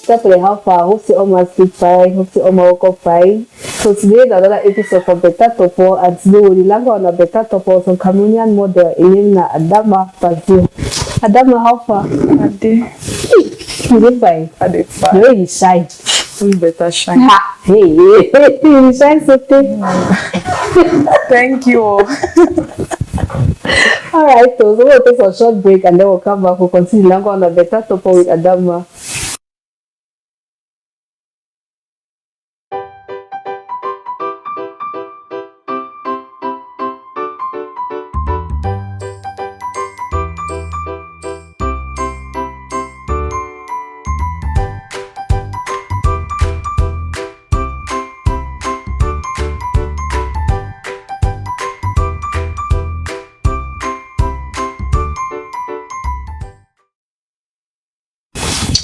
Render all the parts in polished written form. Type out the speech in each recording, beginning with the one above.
separate how far. Hope you almost sleep fine. Hope you almost woke up fine. So today is another episode for Better Topo, and today we'll learn on a Better Topo, some Cameroonian model in Adama Bazio. Adama, how far? Ade. You did fine. Ade fine. The way you shine. We better shine. Hey, you shine so thick. Thank you. Alright, so we'll take a short break and then we'll come back. We'll continue learning on a Better Topo with Adama.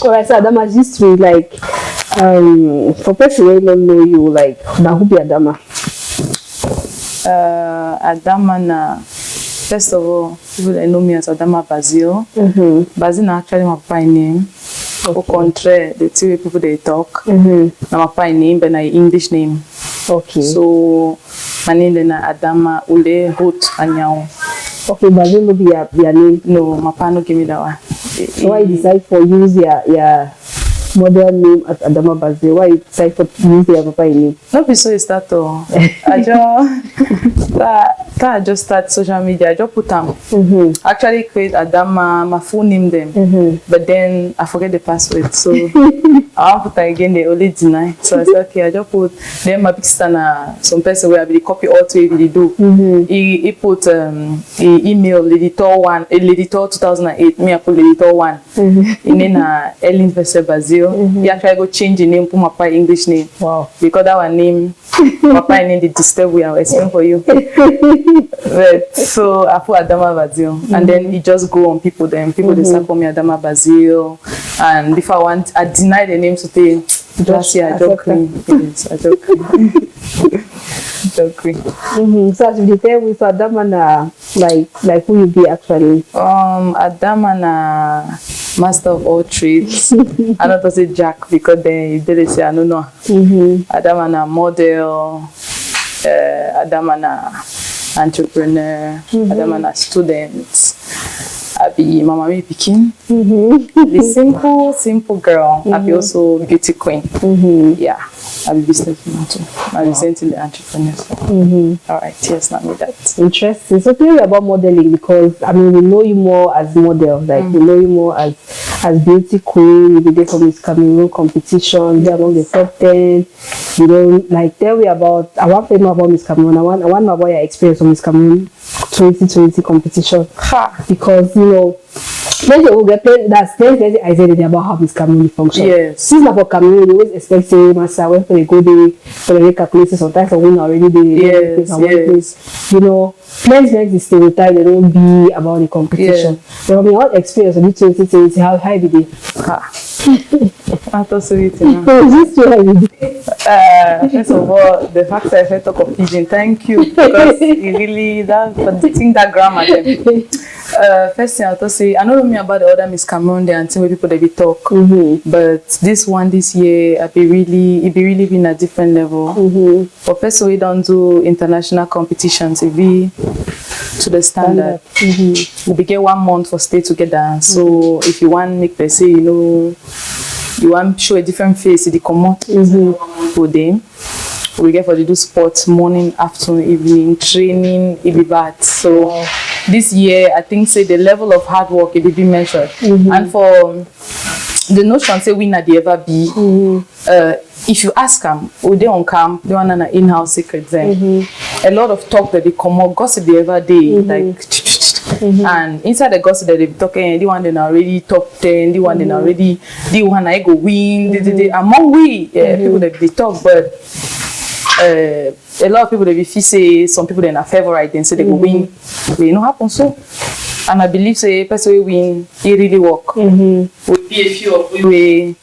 Alright, so Adama's history, like, for person who don't know you, like, now who be Adama? Adama na, first of all, people that know me as Adama Bazio. Bazio na actually my papa name. Au contraire, the two people they talk. Na my papa name, but na English name. Okay. So, my name is Adama Ule Hot Anyao. Okay, Bazio no be your name. No, my papa no give me that one. So why you decide for use your model name as Adama Bazio? Why you decide for use your papa name? No be so it start all. I just start social media. I just put them. Actually create Adama, my full name them. But then I forget the password. So I want to put again, they only deny. So I said, okay, I just put then my big stand some person where I will copy all to what they do. He put email editor 1, editor 2008. Me I put editor 1. And then Ellen Vese Bazio. He actually go change the name, put my papa English name. Wow. Because that one name, my papa name the disturb we are explain for you. But, so I put Adama Bazio, and then it just go on people. Then people they start call me Adama Bazio, and if I deny the name to say just I joke me. Yes, I joke me. Joke me. So as you tell me, so Adama na like who you be actually? Adama na master of all trades. I not to say Jack because then they say I don't know. Adama na model. Adama na entrepreneur, Adama na student. I be mama me pikin. The simple girl. I be also beauty queen. Yeah, I be businesswoman too. I recently the entrepreneur. All right, yes, not me that. Interesting. So tell me about modeling, because I mean we know you more as model, like we know you more as beauty queen. You be there for Miss Cameroon competition, be among the top 10. You know, like tell me about. I want to know about Miss Cameroon. I want to know about your experience on Miss Cameroon 2020 competition. Because you know, that's very excited about how Miss Cameroon functions. Yes. Since about Cameroon, they always expect say Master when they go there, for the calculations sometimes I win already there. Yes. You know, let's make the stereotype they don't be about the competition. But I mean, what experience of the 2020, how high did it? I thought so it now. First of all, the fact that I felt talk of pigeon, thank you, because it really the thing that grammar them. First thing I thought say I don't know me about the other Miss Cameroon there until people they be talk. But this one this year it be really been a different level. But first we don't do international competitions, it be to the standard. We begin 1 month for stay together. So if you want make per se, you know, you want show a different face, the come out for them. We get for the do sports morning, afternoon, evening, training, it be bad. So this year I think say the level of hard work it will be measured. And for the notion say winner they ever be, if you ask them, would they on camp, they want an in-house secret then. A lot of talk that they come out, gossip they ever did, like and inside the gossip that they be talking, the one they already top 10, the one they already, the one I go win, among we people that they talk, but a lot of people they feel say some people they are favorite and say they go win. But it no happen so. And I believe say person will win, it really work. Would be a few of we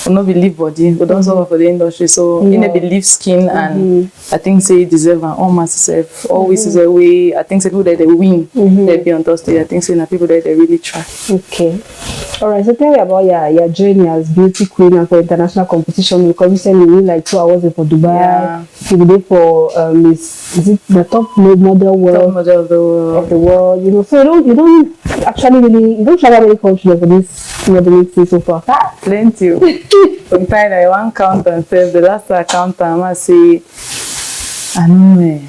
will not believe body, we don't suffer for the industry. So in a believe skin and I think say deserve and almost self always is a way. I think say people that they win, they be on Thursday. I think say na people that they really try. Okay. All right. So tell me about your journey as beauty queen and for international competition, because recently you win like 2 hours for Dubai. Yeah. You did for is it the top model world? Top model Of the world, you know, so you don't actually really, you don't travel many countries for this modeling thing so far. Plenty. Sometimes I want count and say the last I count and I say I know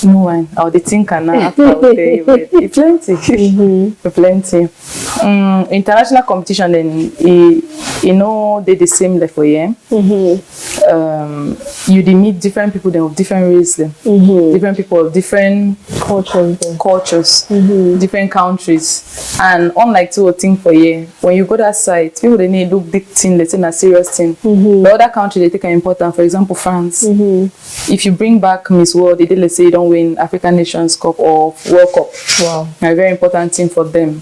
no one. Or the thing can now after I will tell you, but it's plenty. Plenty. International competition then you know they the same like for you. You meet different people then of different race then. Different people of different cultures, different countries. And unlike to a thing for you, when you go that side, people they need look big thing, they say a serious thing. The other country they take an important, for example France. If you bring back Miss World, they did let's say you don't win African Nations Cup or World Cup. Wow. A very important thing for them.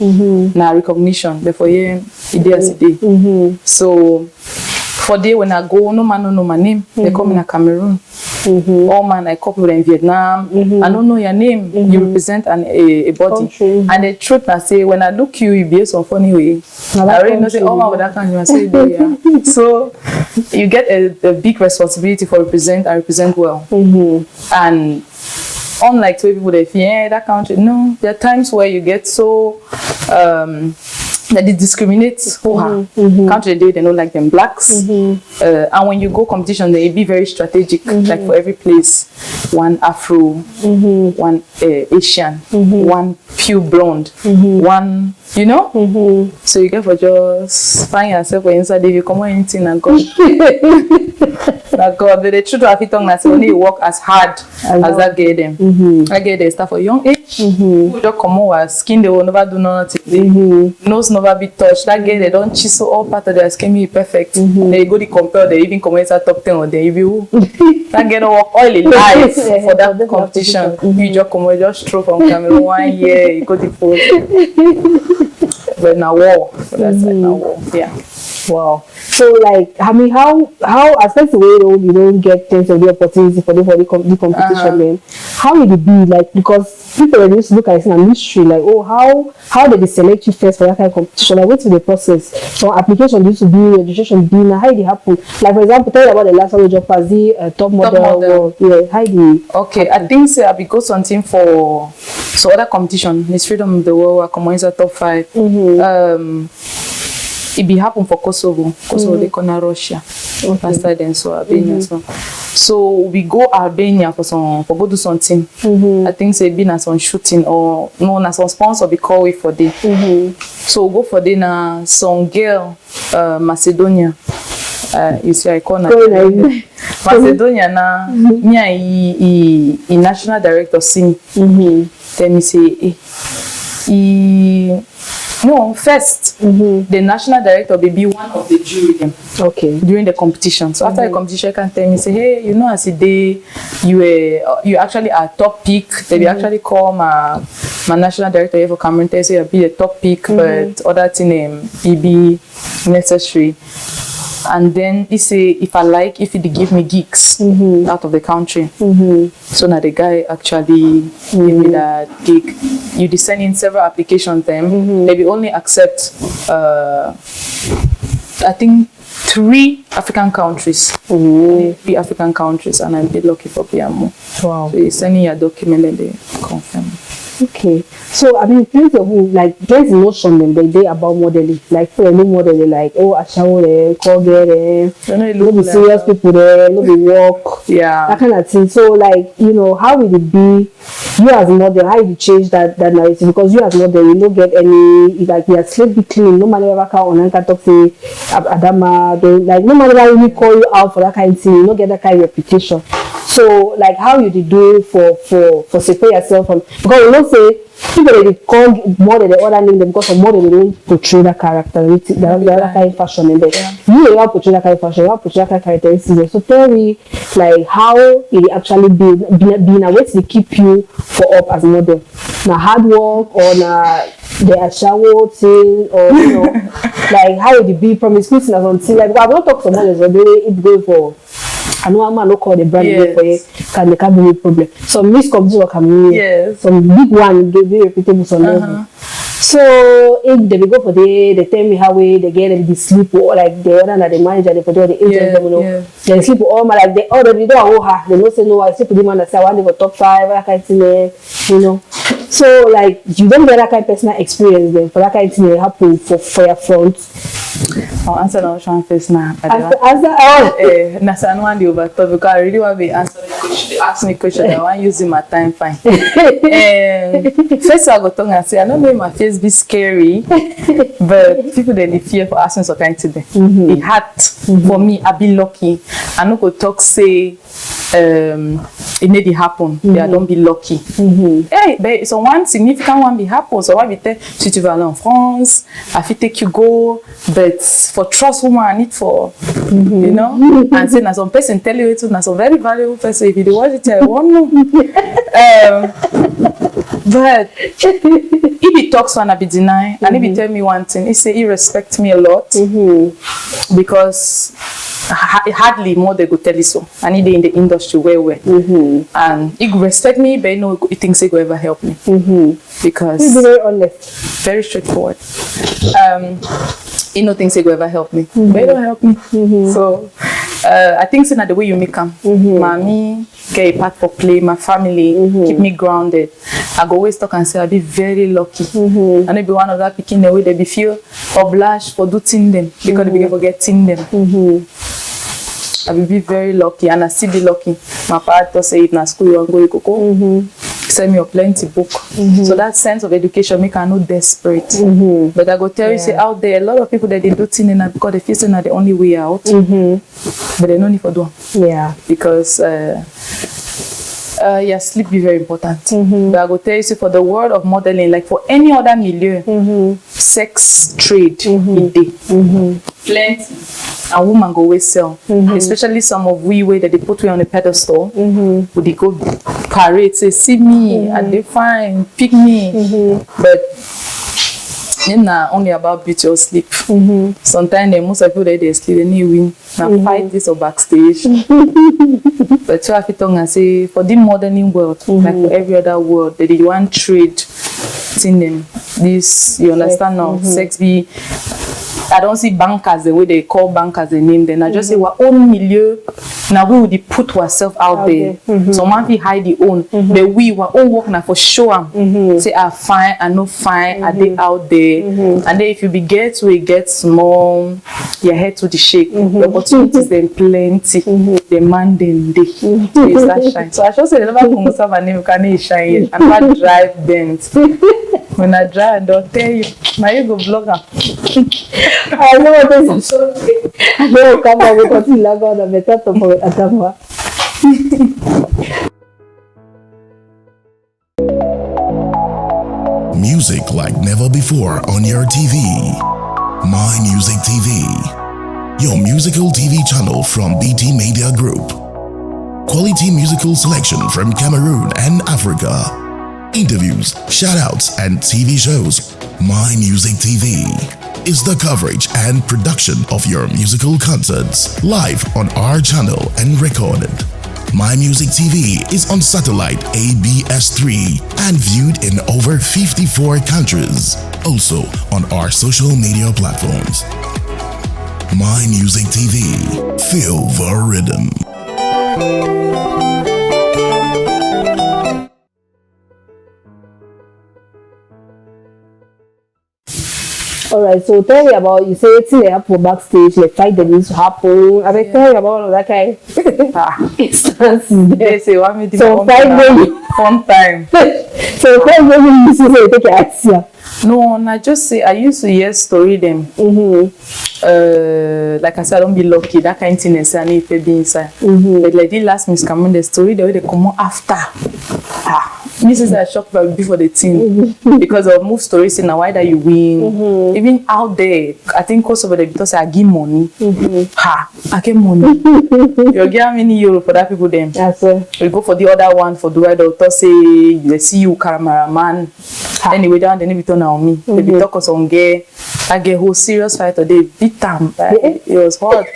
Now recognition. Therefore, yeah, it is a day. So for day when I go, no man know my name. They come in a Cameroon. All man I couple in Vietnam. I don't know your name. You represent a body. Country. And the truth I say, when I look you be some funny way. I already know say all man with that country. I say yeah. So you get a big responsibility for represent and represent well. And unlike two people that fear that country, no, there are times where you get so that they discriminate country they don't like them blacks. And when you go competition, they be very strategic. Like for every place, one Afro, one Asian, one pure blonde, one, you know. So you get for just find yourself inside. If you come on anything and go, that God, but the truth of it tongue that only work as hard as that get them. I get they start for young age. Who just come on skin they will never do nothing. Nose never be touched. That get they don't chisel all part of their skin be perfect. They go to compare. They even come inside top 10 or they review. That get work all in life for that competition. You just come on just throw from Cameroon 1 year. You go to full. But now war. So that's like now war. Yeah. Wow. So like, I mean, how especially when you don't get tons of the opportunity for the competition, then how will it be like? Because people used to look at it in a mystery, like, oh, how did they select you first for that kind of competition? Like, what's the process? So application used to be, registration be, now how did it happen? Like for example, tell me about the last one job as the top model. Yeah, how did it okay, happen? I think so I because something for so other competition, Miss Freedom of the World, I come inside top 5. It be happen for Kosovo. Kosovo they call Russia. Faster than so Albania. So we go Albania for go do something. I think say be na some shooting or no na some sponsor be call way for day. So go for day na some girl Macedonia. You see I call na Macedonia na me I national director see me. Tell me say no, first, the national director will be one of the jury during the competition. So after the competition, you can tell me, say, hey, you know, as a day, you actually are top pick. They will actually call my national director here for Cameroon. They say, I'll be the top pick, but other thing be necessary. And then he say, if I like, if he give me gigs out of the country. So now the guy actually give me that gig. You send in several applications them. They will only accept, I think, 3 African countries. 3 African countries, and I'm a bit lucky for PMO. Wow. So you send in your document and they confirm. Okay, so I mean, plenty of like there's notion them they about modeling. Like for a new model, they like Ashawo there, Koge there, no be serious people there, no be work, that kind of thing. So like how will it be you as a model? How will you change that narrative? Because you as a model, you don't get any like your slate be clean. No matter ever come on and talk say Adama, like no matter really call you out for that kind of thing, you don't get that kind of reputation. So like how you do for separate yourself from, because you know say people they call model the other name them because of model they don't portray that character, that kind of fashion in there. You don't portray that kind of fashion, you don't portray that kind of characteristics. So tell me like how it actually being a way to keep you for up as a model. Now hard work or the shower thing, or like how the be promiscuous and something like. I've not talked to someone that's it go for. I know I'm not call the brand name for it. Can they can be a problem? Some misconceptions can be. Yes. Some big one they be repeatable some. So if they go for they tell me how they get them the sleep or like the other the manager they for the agent they sleep all my like they already don't they don't say no I sleep with the man that say I want to go top 5 that kind of thing, so like you don't get that kind of personal experience then for that kind of thing happen for your front. I'll answer the question first now. Answer Nasa no one the over top because I really want to be answering the question. They ask me question I want using my time fine. First I go talk and say I don't know if my face be scary, but people they fear for asking some kind of thing. It had for me I be lucky. I no go talk say it need to happen. I don't be lucky. Hey, but so one significant one be happen. So why be tell si tu veux aller en France, I fit take you go, but for trust woman I need for and say na some person tell you it na some very valuable person if you watch it I won't know. But if he talks one I be deny and if he tell me one thing he say he respect me a lot because hardly more they go tell you so and he in the industry well and he respect me but he thinks he go ever help me because he's very honest, very straightforward. He no thinks he go ever help me but he don't help me. So I think so na the way you make them mommy get a part for play, my family keep me grounded. I go always talk and say I be very lucky and I be one of that picking the way they be feel obliged for doing them because they be forgetting them. I will be very lucky and I still be lucky. My father say if na school you want go, you go. Send me a plenty book. So that sense of education make I not desperate. But I go tell you say out there a lot of people that they do things because they feel say the only way out. But they no need for do. Yeah. Because sleep be very important. But I go tell you say for the world of modeling, like for any other milieu, sex trade plenty. And woman go always sell, especially some of we way that they put on a pedestal. Would they go parade say see me and they fine pick me, but it's not only about beauty or sleep. Sometimes most of people they sleep they need win. Now fight this or backstage. But so I feel tongue and say for the modeling world, like for every other world, they did one trade in them. This you understand now? Sex be. I don't see bankers the way they call bankers the name. Then I just say our own milieu. Now we would put ourselves out there. Someone will hide the own. But we were all working for sure. Say I fine, I no fine, I they out there. And then if you be get to it get small, your head to the shake. The opportunities then plenty. The man then they start shine. So I should say the never come myself and name can shine yet. And I drive Benz. When I drive, they'll tell you, now you go blogger. I know what is so. I know come on we continue la go na better to for atama. Music like never before on your TV. My Music TV, your musical TV channel from BT Media Group. Quality musical selection from Cameroon and Africa. Interviews, shoutouts, and TV shows. My Music TV is the coverage and production of your musical concerts live on our channel and recorded. My Music TV is on satellite ABS3 and viewed in over 54 countries. Also on our social media platforms. My Music TV, feel the rhythm. Alright, so tell me about, you say it's in the backstage, like fight that needs to happen. I mean, tell me about all of that kind of instances. They say, want me to so fun time. So, when you say, take your action. No, I just say, I used to hear story them. Like I said, I don't be lucky, that kind of thing, I need to be inside. But like the last Miss Cameroon, the story, the way they come on after. Mrs. I shocked before the team because of move stories saying why that you win. Even out there, I think also over there because I give money. I get money. You get how many euro for that people then? Yes, sir. We go for the other one for the right doctor say you see you cameraman. Then they went down, then they be turn on me. They be talk us on gay. I get whole serious fight or they beat them. It was hard.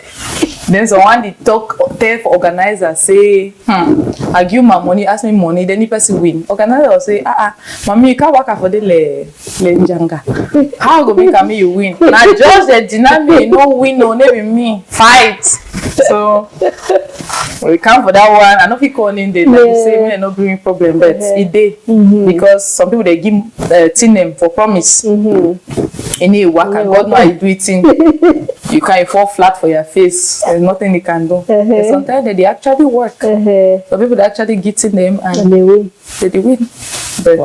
Then someone they talk tell for organizer say, I give my money, ask me money, then the person win. Organizer will say, mommy, you can't work for the le how go make me you win? Now just the deny me, no win, no name with me. Fight. So we come for that one. I know if you call in there, they say me no bring problem, but it did because some people they give tin them for promise. Any work and God know how you do it in. You can't fall flat for your face. There's nothing you can do. But sometimes they actually work. Some people they actually get in them and they win. They win. But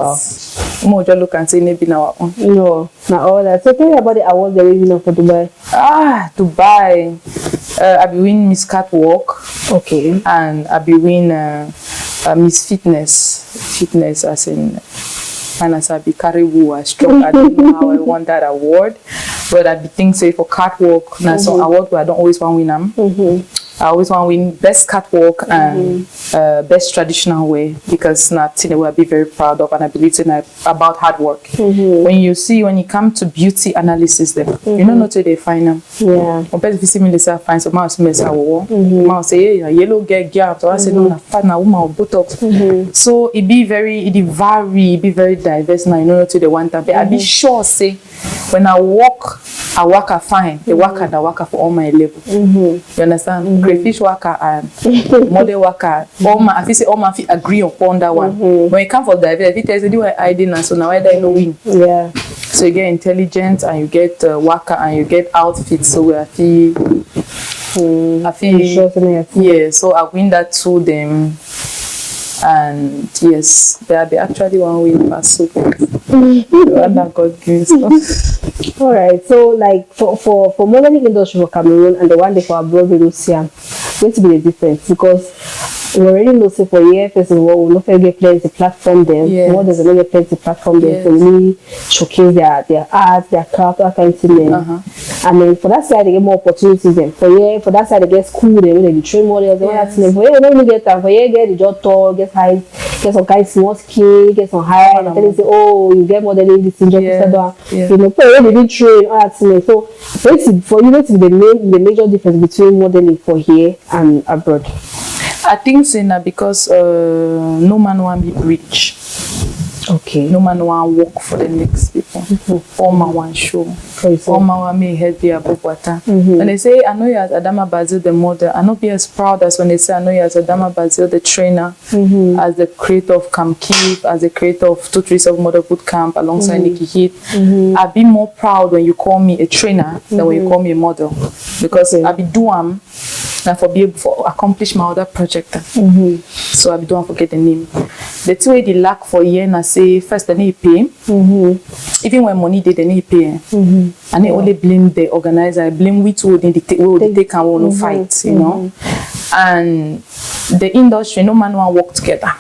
more just look and say maybe now. No, not all that. So tell me about the awards they're winning for Dubai. Dubai. I be win Miss Catwalk. Okay. And I be win Miss Fitness as in. And as I be Caribou, I struck. I don't know how I won that award, but I be think say for catwalk. Now some award where I don't always want to win them. I always want to win best catwalk and best traditional way because that's what I be very proud of and I believe in about hard work. When you come to beauty analysis, them you don't know till they find them. Yeah. Compared to see me, they say I find some mouse mess I will. Mouse say yeah, yellow get so I say no, na fat na woman or botox. So it be very diverse now. You know till they want that. But I be sure say when I walk I fine. The worker and I work for all my level. You understand? Crayfish worker and model worker. All my agree upon that one. When it comes for diversity, if it tells you I didn't, so now I no win. Yeah. So you get intelligent and you get worker and you get outfit. So I feel yeah. So I win that to them. And yes, they actually one win pass so and God gives. All right, so like for modeling industry for Cameroon and the one day for abroad in Russia, going to be the difference because we already know say for year first of all we not get plenty platform them. Yes. What does it not get plenty platform them to really showcase their art, their craft, that kind of thing. And then for that side they get more opportunities then. For that side they get school then they train models and all that thing. For here we don't really get that. For here get the job tall, get high, get some kind of small skill, get some high, and then they say, oh, you get modeling this thing, you know, for here they didn't train all that thing. So for you know to be the major difference between modeling for here and abroad. I think so now because no man want be rich. Okay. No man want work for the next people. All man want show. All man want me head be above water. When they say I know you as Adama Bazil the model, I not be as proud as when they say I know you as Adama Bazil the trainer, as the creator of Camp Keep, as the creator of 237 Model Boot Camp alongside Nikki Heat. I be more proud when you call me a trainer than when you call me a model because I be doing now for be able to accomplish my other project. So I don't forget the name. The two way they lack for year and I say first they need pay. Even when money they need pay. And they only blame the organizer, I blame which way they take and want to fight, you know. And the industry, no man want work together.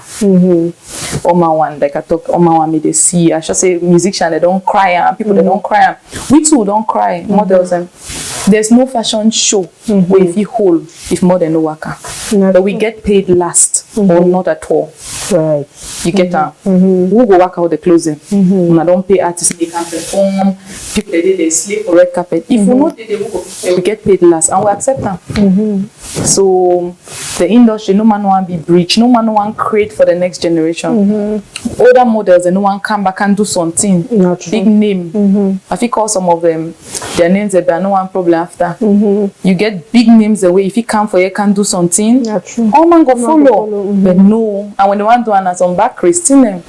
Oma one, like I talk, Oma one me they see. I should say musicians they don't cry and people they don't cry. We too don't cry. Models and there's no fashion show where if you hold if more than no worker. But we get paid last or not at all. Right. You get who go work out the clothing. When I don't pay artists, they can perform. People they sleep for red carpet. If we not they we get paid last and we accept them. So the industry, no man want be breached, no man want create for the next generation. Older models, and no one come back and do something. Big name. I think call some of them their names there, but no one problem after. You get big names away. If you come for you can do something, all man go follow. But no, and when they want to answer some back Christine.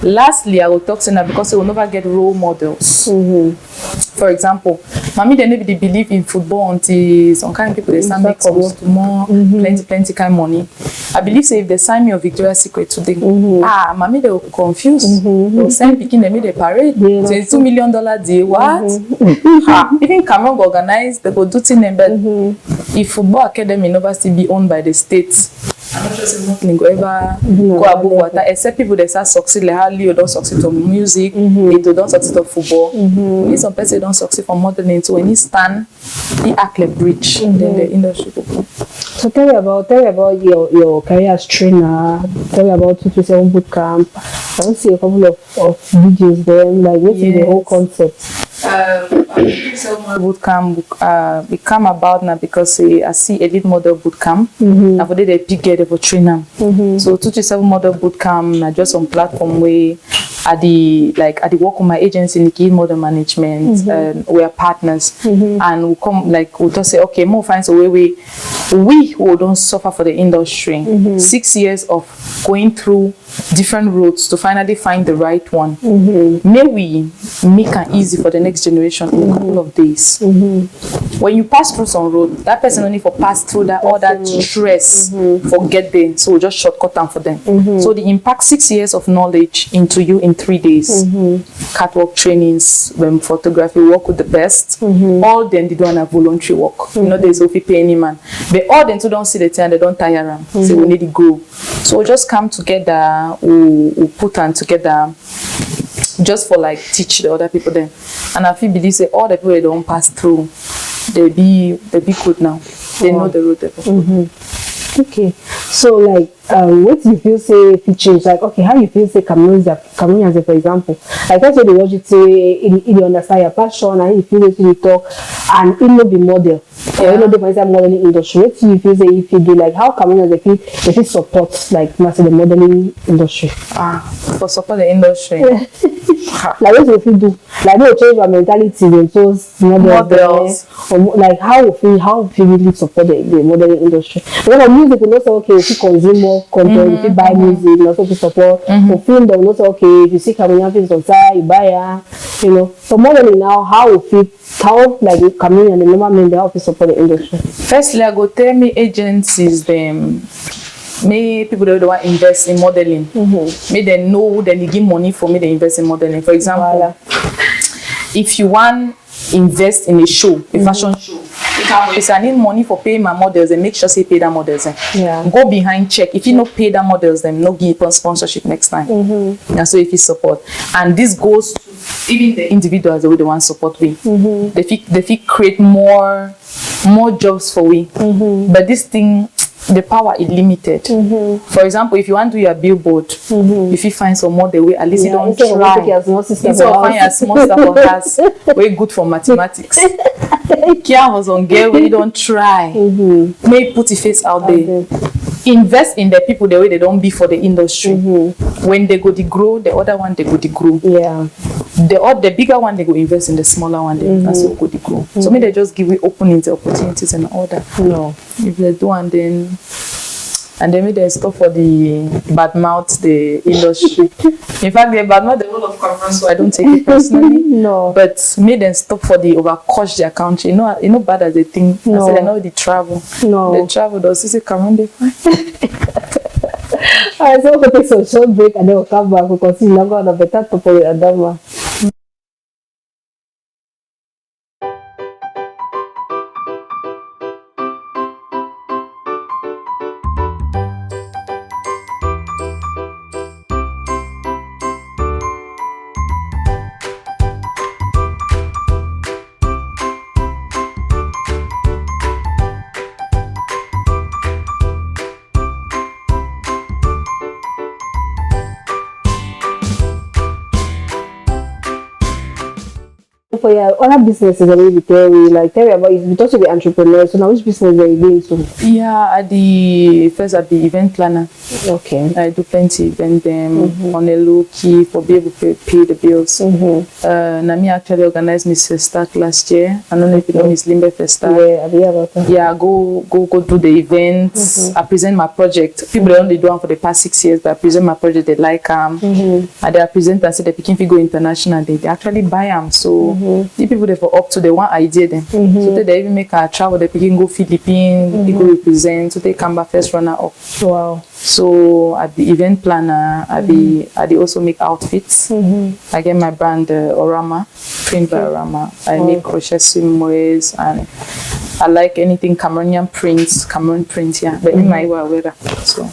Lastly, I will talk to them because they will never get role models. For example, mommy they never believe in football until some kind of people they start make some more plenty kind of money. I believe say if they sign me of Victoria's Secret today, mommy they will confuse. They will send picking them the parade. $22 million deal. What? Even Cameroon go organize, they go do things, but if football academy never still be owned by the states, I'm not sure if nothing go ever go above water, except people that start succeed like how Leo don't succeed on music, Edo don't succeed on football. When some person don't succeed from modeling, so when he stand, he act like bridge, then the industry will go. So tell me about your career as trainer. Tell me about 237 Boot Camp I want to see a couple of videos there. Like, what is the whole concept? Bootcamp it come about now because I see Elite Model Bootcamp. And for they pick it for training. So 237 Model Bootcamp na just on platform where at the work with my agency in the model management. We are partners, and we come we just say okay, more find a way we who don't suffer for the industry. 6 years of going through different roads to finally find the right one. May we make it easy for the next generation in a couple of days. When you pass through some road, that person only for pass through that all that stress for get there. So we just shortcut them for them. So the impact 6 years of knowledge into you in 3 days. Catwalk trainings, photography, work with the best. All them they don't have voluntary work. You know, there's no pay any man. But all them too don't see the time, they don't tire them. So we need to go. So we just come together, we put them together just for teach the other people then. And I feel believe say all the people they don't pass through, they be good now. They know the road they Okay, so what you feel say if you change, okay, how you feel say Cameroon as for example, that's what they want you to say, you understand your passion and you feel it you talk and it not be model or you know the modeling industry. What you feel say if you do how Cameroon as if it support master the modeling industry? For support the industry. What you do? They change our mentality those models. Or, how you really support the modeling industry? Because of music, we know say okay, if you consume more content, if you buy music, you also support. For film, they will say okay, if you see Cameroonian films on side, you buy you know. So modeling now, how Cameroon and the normal men they help you support the industry? Firstly, I go tell me agencies them. May people that want invest in modeling. May they know then they give money for me they invest in modeling. For example, if you want invest in a show, a fashion show, if I need money for paying my models, then make sure say pay that models. Go behind check. If you not pay that models, then no give sponsorship next time. And so if you support, and this goes to even the individuals the way they want support we. They feel create more jobs for we. But this thing, the power is limited. For example, if you want to do your billboard, if you find some model way, at least you don't try. Instead of find a small stuff on us, way good for mathematics. Kia was on girl when you don't try. May put your face out there. Invest in the people the way they don't be for the industry. When they go to grow, the other one they go to grow. The bigger one they go invest in the smaller one. They also go to grow. So maybe they just give you openings, opportunities, and all that. If they do and then they stop for the bad mouth the industry. In fact, they bad mouth the whole of Cameroon, so I don't take it personally. But made them stop for the overcost their country. You know bad as they think. I said I know they travel. They travel. Does this Cameroon they fine? Alright, so we'll take some short break and then we'll come back. We'll continue now on a better topic with Adama. For your other businesses, I mean, tell me about it. Because you're the entrepreneur, so now which business are you doing? So at the event planner. Okay. I do plenty event them on a low key for be able to pay the bills. Nami actually organized Miss Festa last year. I don't know if you know Miss Limbe Festa. Yeah, I hear about that. Yeah, go do the events. I present my project. People only do one for the past 6 years, but I present my project. They like them. And they present and say they can go international. They actually buy them. So the people they for up to the one idea them. So they even make a travel. They can go Philippines. They go represent. So they come back first runner up. Wow. So at the event planner, I also make outfits. I get my brand Orama, print by Orama. I make crochet swimwears and I like anything Cameroonian prints, Cameroon print, yeah. But in my way I wear that. So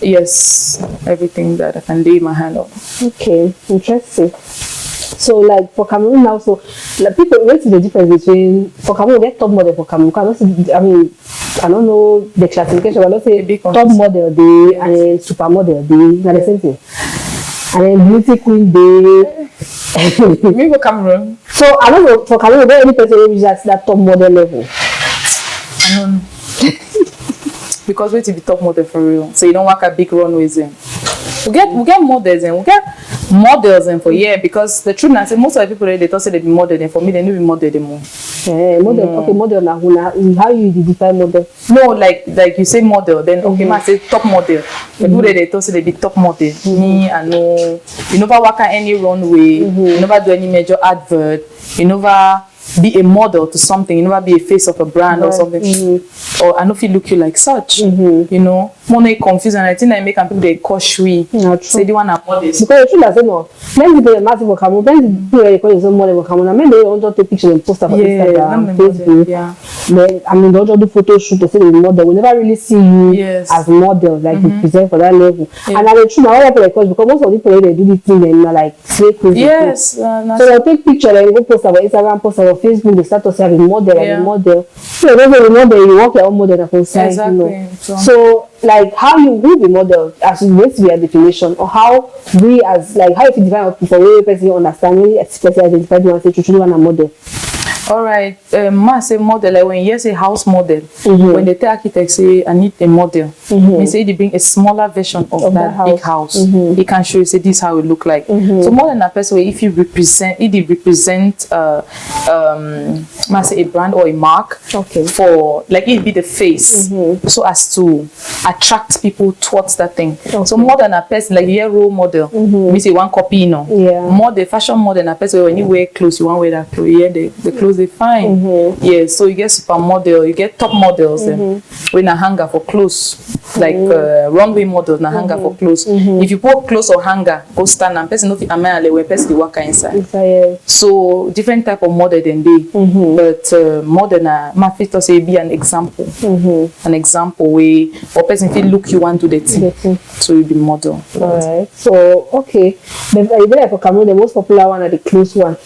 yes, everything that I can lay my hand on. Okay, interesting. So like for Cameroon now, so like people, what's the difference between for Cameroon, get top model for Cameroon? I mean, I don't know the classification, but let's say top model day and then supermodel day, not the same thing. And then beauty queen day. Me for Cameroon. So I don't know for Cameroon, there any person who is at that top model level. I don't know. Because wait to be top model for real. So you don't work at big runways in. We get models and we get models and for because the truth is most of the people they thought say they be model and for me they don't be model anymore. Yeah, model. Okay, model now. How you define model? No, like you say model, then okay, I say top model. The people they thought say they be top model. Me, I know. You never work at any runway. You never do any major advert. You never be a model to something. You never be a face of a brand or something. Or I know if you look you like such. You know, more confused and I think I make people they cause we say they want a model. Because the truth is no. Many people are massive for Cameroon. Many people they call themselves model for Cameroon. Many they don't just take pictures and post about Instagram, Facebook. Then I mean they don't do photo shoot to say the model. We never really see you as model like you present for that level. And I the truth, now people because most of the people they do this thing and like fake. So they take picture and go post about Instagram, post about Facebook. They start to say a model and a model. So they don't know you work your own model on side. You know. So like how you will be model as it relates to your definition or how we as like how if you define for every person understand really especially identify you and say truly want a model. All right, I say model like when you say house model, when the architect say I need a model, they say they bring a smaller version of that big house. He can show you say this how it look like. So more than a person if you represent, I say a brand or a mark for like it be the face, so as to attract people towards that thing. So more than a person like your role model, we say one copy, you know. More the fashion model than a person when you wear clothes, you want to wear that clothes. The clothes they fine. So you get supermodel, you get top models when a hanger for clothes, like runway models na hanger for clothes. If you put clothes or hanger, go stand and person if amele when person work inside. So different type of model than they. But model na my fit to say be an example. An example where or person feel look you want to the thing. So you be model. Alright. So okay. But I like for Cameroon the most popular one are the clothes one.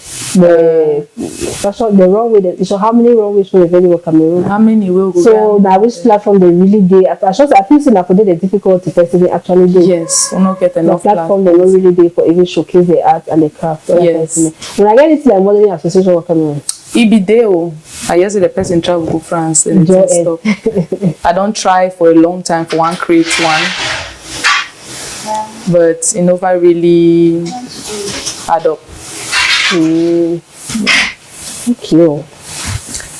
The runway, so how many runways will they go Cameroon? How many will go? So now which platform they really do? I feel so now for the difficulty person actually do. Yes, we not get enough platform. They don't really do for even showcase the art and the craft. Yes. When I get it to like modeling association of Cameroon. Ibideo. I used the person travel to France and stuff. I don't try for a long time for one create one, but it never really add up. Okay.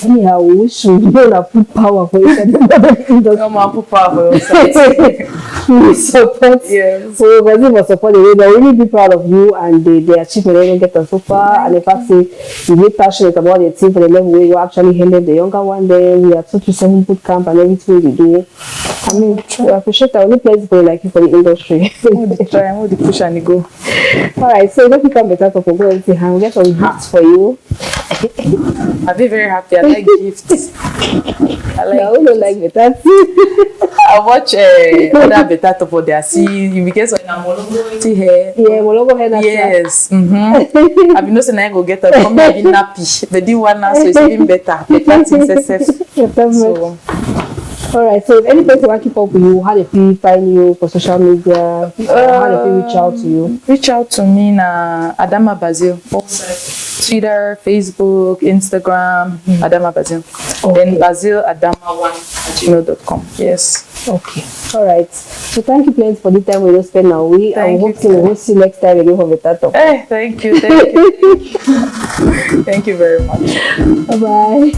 Anyhow, we should put power for it. No more put power for yourself. We support. Yes. So Brazil was supporting you. They're really be proud of you and the achievement they don't get us so far. And in fact, say you get passionate about your team for the level where you actually handle the younger one. Then we are 2-7 boot camp and everything we do. I mean, we appreciate the only place for like you for the industry. Try and the push and go. Alright, so let me come better to go and see how we get some gifts for you. I'll be very happy. I like gifts. I like better. I watch other better top of there. See you because when I'm Mologo hair. Yeah, Mologo hair. Yes. I've been noticing I go get a come maybe nappy. But the one now so it's even better. Better things so. Alright, so if any person want to keep up with you, how do they find you for social media? How do they reach out to you? Reach out to me na Adama Bazil. Twitter, Facebook, Instagram, Adama Bazil. Then baziladama1@gmail.com. Yes. Okay. Alright. So thank you plenty for the time we don't spend now. We hope to see you next time again for better talk. Thank you. Thank you very much. Bye bye.